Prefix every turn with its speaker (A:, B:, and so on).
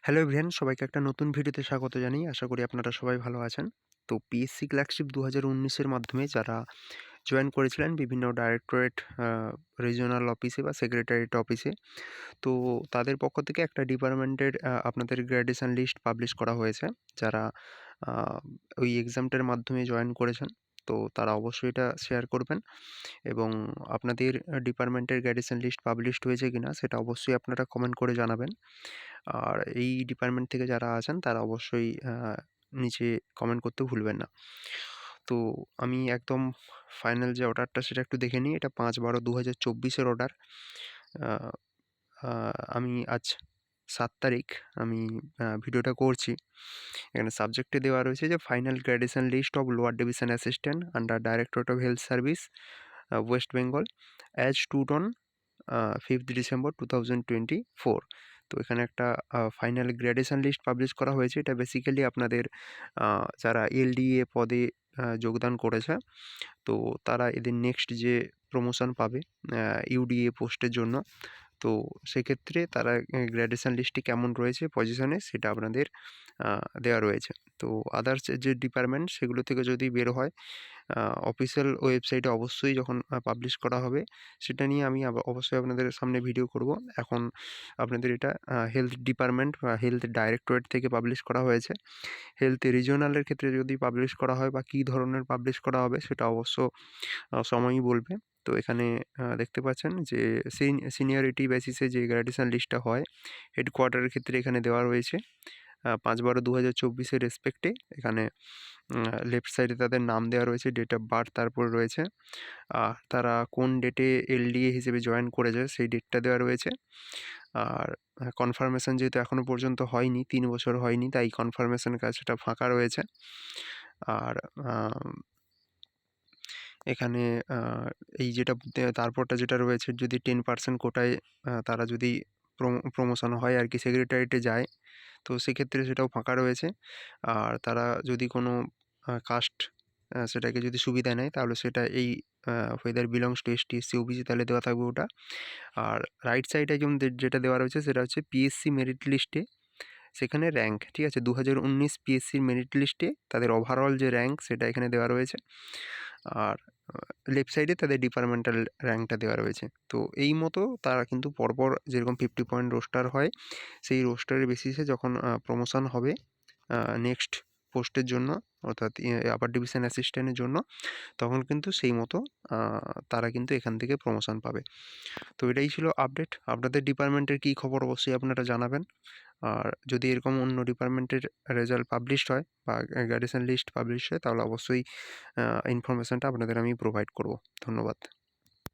A: Hello everyone, সবাইকে একটা নতুন ভিডিওতে স্বাগত জানাই। আশা করি আপনারা সবাই ভালো আছেন। তো পিএসসি ক্লার্কশিপ ২০১৯ এর মাধ্যমে যারা জয়েন করেছিলেন বিভিন্ন ডাইরেক্টরেট, আ রিজিওনাল অফিসে বা সেক্রেটারিয়েট অফিসে। তো তাদের পক্ষ থেকে একটা ডিপার্টমেন্টের আপনাদের গ্র্যাডুয়েশন লিস্ট পাবলিশ করা হয়েছে। যারা আ ওই এক্সামটার মাধ্যমে জয়েন করেছেন, তো তারা অবশ্যই এটা শেয়ার করবেন এবং আপনাদের ডিপার্টমেন্টের গ্র্যাডুয়েশন লিস্ট পাবলিশড হয়েছে কিনা সেটা অবশ্যই আপনারা কমেন্ট করে জানাবেন। আর এই ডিপার্টমেন্ট থেকে যারা আছেন তারা অবশ্যই নিচে কমেন্ট করতে ভুলবেন না। তো আমি একদম ফাইনাল যে অর্ডারটা সেটা একটু দেখে নিই। এটা ৫/১২/২০২৪ এর অর্ডার। আ আ আমি আজ ৭ তারিখ আমি ভিডিওটা করছি। এখানে সাবজেক্টে দেওয়া রয়েছে যে final graduation list of lower division assistant under directorate of health service, West Bengal as stood on 5th December 2024। তো এখানে একটা ফাইনাল গ্র্যাডুয়েশন লিস্ট পাবলিশ করা হয়েছে। এটা বেসিক্যালি আপনাদের যারা এলডিএ পদে যোগদান করেছে, তো তারা এদের নেক্সট যে প্রমোশন পাবে ইউডিএ পোস্টের জন্য, তো সেক্ষেত্রে তারা গ্র্যাডুয়েশন লিস্টে কেমন রয়েছে পজিশনে সেটা আপনাদের দেওয়া রয়েছে। তো আদার্স যে ডিপার্টমেন্ট সেগুলো থেকে যদি বের হয়, অফিসিয়াল ওয়েবসাইটে অবশ্যই যখন পাবলিশ করা হবে সেটা নিয়ে আমি অবশ্যই আপনাদের সামনে ভিডিও করব। এখন আপনাদের এটা হেলথ ডিপার্টমেন্ট বা হেলথ ডাইরেক্টরেট থেকে পাবলিশ করা হয়েছে। হেলথ রিজিওনালের ক্ষেত্রে যদি পাবলিশ করা হয় বা কী ধরনের পাবলিশ করা হবে সেটা অবশ্য সময়ই বলবে। তো এখানে দেখতে পাচ্ছেন যে সিনিয়রিটি বেসিসে যে গ্র্যাডুয়েশন লিস্টটা হয় হেডকোয়ার্টারের ক্ষেত্রে এখানে দেওয়া রয়েছে ৫/১২/২০২৪ এর রেসপেক্টে। এখানে লেফট সাইডে তাদের নাম দেওয়া রয়েছে, ডেট অফ বার্থ তারপরে রয়েছে তারা কোন ডেটে এলডিএ হিসেবে জয়েন করেছে সেই ডেটটা দেওয়া রয়েছে। আর কনফার্মেশন যেহেতু এখনও পর্যন্ত হয়নি, ৩ বছর হয়নি, তাই কনফার্মেশনের কাজটা ফাঁকা রয়েছে। আর আম এখানে আ এই যেটা তারপরটা যেটা রয়েছে, যদি 10% কোটায় তারা যদি প্রমোশন হয় আরকি, সেক্রেটারিয়েটে যায়, তো সেক্ষেত্রে সেটাও ফাঁকা রয়েছে। আর তারা যদি কোনো কাস্ট সেটাকে যদি সুবিধা নেয় তাহলে সেটা এই whether belongs to ST, SC, OBC তাহলে দেওয়া থাকবে ওটা। আর রাইট সাইডে যেমন যেটা দেওয়া রয়েছে সেটা হচ্ছে পিএসসি মেরিট লিস্টে সেখানে র‍্যাংক, ঠিক আছে? ২০১৯ পিএসসির মেরিট লিস্টে তাদের ওভারঅল যে র‍্যাংক সেটা এখানে দেওয়া রয়েছে। আর লেফট সাইডে তাদের ডিপার্টমেন্টাল র‍্যাংকটা দেওয়া রয়েছে। তো এই মতো তারা কিন্তু পরপর যেরকম 50 পয়েন্ট রোস্টার হয়, সেই রোস্টারের বেসিসে যখন প্রমোশন হবে নেক্সট পোস্টের জন্য, অর্থাৎ আপার ডিভিশন অ্যাসিস্ট্যান্টের জন্য, তখন কিন্তু সেই মতো আ তারা কিন্তু এখান থেকে প্রমোশন পাবে। তো এটাই ছিল আপডেট। আপনাদের ডিপার্টমেন্টের কী খবর অবশ্যই আপনারা জানাবেন। আর যদি এরকম অন্য ডিপার্টমেন্টের রেজাল্ট পাবলিশড হয় বা গ্র্যাডুয়েশন লিস্ট পাবলিশ হয় তাহলে অবশ্যই ইনফরমেশনটা আপনাদের আমি প্রোভাইড করব। ধন্যবাদ।